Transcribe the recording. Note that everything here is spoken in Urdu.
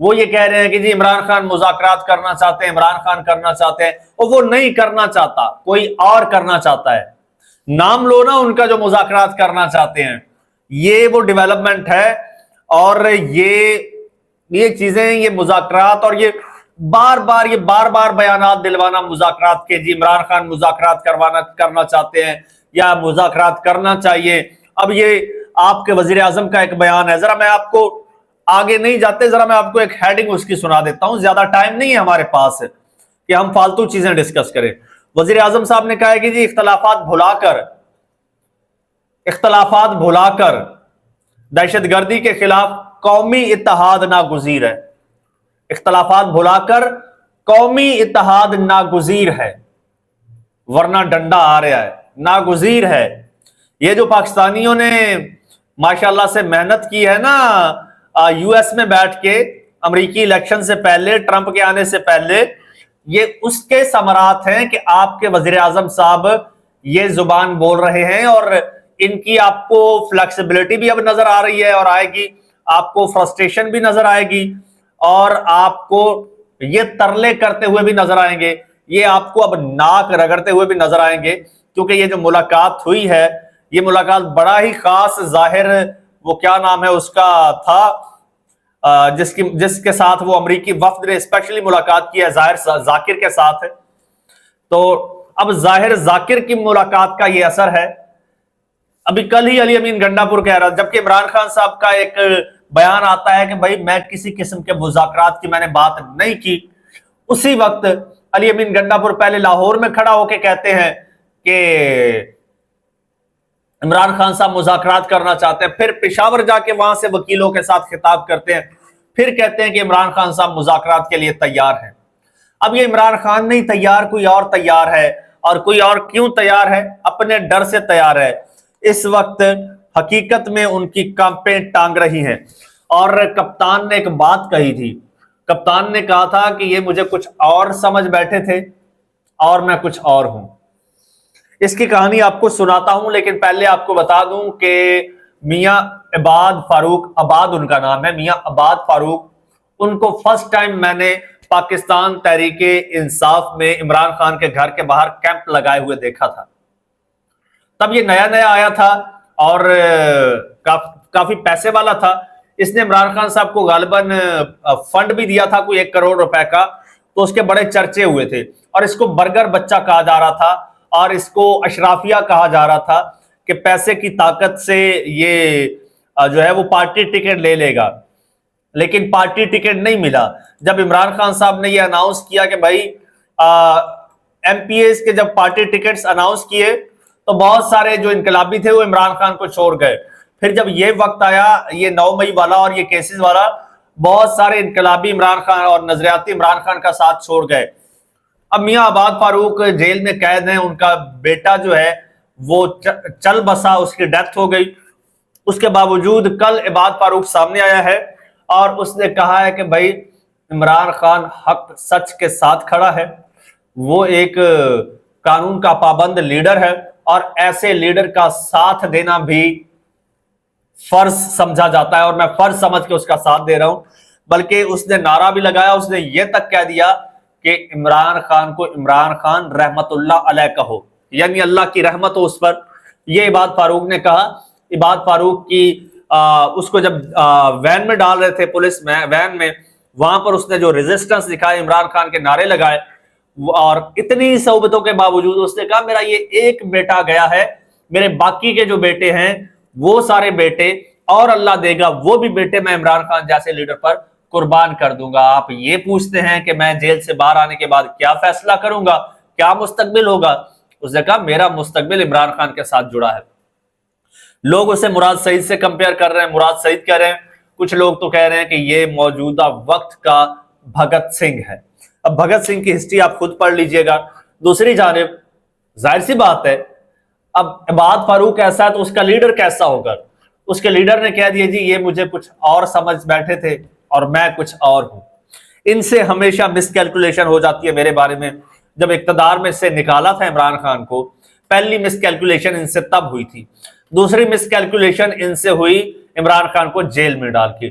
وہ یہ کہہ رہے ہیں کہ جی عمران خان مذاکرات کرنا چاہتے ہیں، عمران خان کرنا چاہتے ہیں، اور وہ نہیں کرنا چاہتا، کوئی اور کرنا چاہتا ہے۔ نام لو نا ان کا جو مذاکرات کرنا چاہتے ہیں، یہ وہ ڈیولپمنٹ ہے۔ اور یہ چیزیں، یہ مذاکرات، اور یہ بار بار بیانات دلوانا مذاکرات کے، جی عمران خان مذاکرات کرنا چاہتے ہیں یا مذاکرات کرنا چاہیے۔ اب یہ آپ کے وزیر اعظم کا ایک بیان ہے، ذرا میں آپ کو آگے نہیں جاتے، ذرا میں آپ کو ایک ہیڈنگ اس کی سنا دیتا ہوں، زیادہ ٹائم نہیں ہے ہمارے پاس کہ ہم فالتو چیزیں ڈسکس کریں۔ وزیر اعظم صاحب نے کہا ہے کہ جی اختلافات بھلا کر دہشت گردی کے خلاف قومی اتحاد ناگزیر ہے۔ اختلافات بھلا کر قومی اتحاد ناگزیر ہے، ورنہ ڈنڈا آ رہا ہے، ناگزیر ہے۔ یہ جو پاکستانیوں نے ماشاءاللہ سے محنت کی ہے نا یو ایس میں بیٹھ کے، امریکی الیکشن سے پہلے، ٹرمپ کے آنے سے پہلے، یہ اس کے ثمرات ہیں کہ آپ کے وزیر اعظم صاحب یہ زبان بول رہے ہیں، اور ان کی آپ کو فلیکسیبلٹی بھی اب نظر آ رہی ہے اور آئے گی، آپ کو فرسٹریشن بھی نظر آئے گی، اور آپ کو یہ ترلے کرتے ہوئے بھی نظر آئیں گے، یہ آپ کو اب ناک رگڑتے ہوئے بھی نظر آئیں گے، کیونکہ یہ جو ملاقات ہوئی ہے، یہ ملاقات بڑا ہی خاص، ظاہر وہ کیا نام ہے اس کا تھا، جس کے ساتھ وہ امریکی وفد نے اسپیشلی ملاقات کی ہے، ظاہر ذاکر کے ساتھ ہے۔ تو اب ظاہر ذاکر کی ملاقات کا یہ اثر ہے۔ ابھی کل ہی علی امین گنڈا پور کہہ رہا، جبکہ عمران خان صاحب کا ایک بیان آتا ہے کہ بھائی میں کسی قسم کے مذاکرات کی میں نے بات نہیں کی، اسی وقت علی امین گنڈا پور پہلے لاہور میں کھڑا ہو کے کہتے ہیں کہ عمران خان صاحب مذاکرات کرنا چاہتے ہیں، پھر پشاور جا کے وہاں سے وکیلوں کے ساتھ خطاب کرتے ہیں، پھر کہتے ہیں کہ عمران خان صاحب مذاکرات کے لیے تیار ہیں۔ اب یہ عمران خان نہیں تیار، کوئی اور تیار ہے، اور کوئی اور کیوں تیار ہے؟ اپنے ڈر سے تیار ہے۔ اس وقت حقیقت میں ان کی کانپیں ٹانگ رہی ہیں۔ اور کپتان نے ایک بات کہی تھی، کپتان نے کہا تھا کہ یہ مجھے کچھ اور سمجھ بیٹھے تھے اور میں کچھ اور ہوں۔ اس کی کہانی آپ کو سناتا ہوں، لیکن پہلے آپ کو بتا دوں کہ میاں عباد فاروق، عباد ان کا نام ہے، میاں عباد فاروق، ان کو فرسٹ ٹائم میں نے پاکستان تحریک انصاف میں عمران خان کے گھر کے باہر کیمپ لگائے ہوئے دیکھا تھا۔ تب یہ نیا نیا آیا تھا اور کافی پیسے والا تھا۔ اس نے عمران خان صاحب کو غالباً فنڈ بھی دیا تھا کوئی 1 کروڑ روپے کا، تو اس کے بڑے چرچے ہوئے تھے، اور اس کو برگر بچہ کہا جا رہا تھا، اور اس کو اشرافیہ کہا جا رہا تھا کہ پیسے کی طاقت سے یہ جو ہے وہ پارٹی ٹکٹ لے لے گا، لیکن پارٹی ٹکٹ نہیں ملا۔ جب عمران خان صاحب نے یہ اناؤنس کیا کہ بھائی ایم پی ایز کے جب پارٹی ٹکٹس اناؤنس کیے تو بہت سارے جو انقلابی تھے وہ عمران خان کو چھوڑ گئے۔ پھر جب یہ وقت آیا، یہ 9 مئی والا اور یہ کیسز والا، بہت سارے انقلابی عمران خان اور نظریاتی عمران خان کا ساتھ چھوڑ گئے۔ اب میاں عباد فاروق جیل میں قید ہیں، ان کا بیٹا جو ہے وہ چل بسا، اس کی ڈیتھ ہو گئی۔ اس کے باوجود کل عباد فاروق سامنے آیا ہے اور اس نے کہا ہے کہ بھائی عمران خان حق سچ کے ساتھ کھڑا ہے، وہ ایک قانون کا پابند لیڈر ہے، اور ایسے لیڈر کا ساتھ دینا بھی فرض سمجھا جاتا ہے، اور میں فرض سمجھ کے اس کا ساتھ دے رہا ہوں۔ بلکہ اس نے نعرہ بھی لگایا، اس نے یہ تک کہہ دیا کہ عمران خان کو عمران خان رحمت اللہ علیہ کہو، یعنی اللہ کی رحمت ہو اس پر۔ یہ عباد فاروق نے کہا۔ عباد فاروق کی اس کو جب وین میں ڈال رہے تھے، پولیس میں وین میں، وہاں پر اس نے جو ریزسٹنس دکھائے، عمران خان کے نعرے لگائے، اور اتنی صحبتوں کے باوجود اس نے کہا میرا یہ ایک بیٹا گیا ہے، میرے باقی کے جو بیٹے ہیں وہ سارے بیٹے اور اللہ دے گا وہ بھی بیٹے میں عمران خان جیسے لیڈر پر قربان کر دوں گا۔ آپ یہ پوچھتے ہیں کہ میں جیل سے باہر آنے کے بعد کیا فیصلہ کروں گا، کیا مستقبل ہوگا؟ اس نے کہا میرا مستقبل عمران خان کے ساتھ جڑا ہے۔ لوگ اسے مراد سعید سے کمپیئر کر رہے ہیں، مراد سعید کہہ رہے ہیں، کچھ لوگ تو کہہ رہے ہیں کہ یہ موجودہ وقت کا بھگت سنگھ ہے۔ اب بھگت سنگھ کی ہسٹری آپ خود پڑھ لیجئے گا۔ دوسری جانب ظاہر سی بات ہے، اب عباد فاروق ایسا ہے تو اس کا لیڈر کیسا ہوگا؟ اس کے لیڈر نے کہہ دیا جی یہ مجھے کچھ اور سمجھ بیٹھے تھے اور میں کچھ اور ہوں۔ ان سے ہمیشہ مس کیلکولیشن ہو جاتی ہے میرے بارے میں۔ جب اقتدار میں سے نکالا تھا عمران خان کو، پہلی مس کیلکولیشن ان سے تب ہوئی تھی، دوسری مس کیلکولیشن ان سے ہوئی عمران خان کو جیل میں ڈال کے،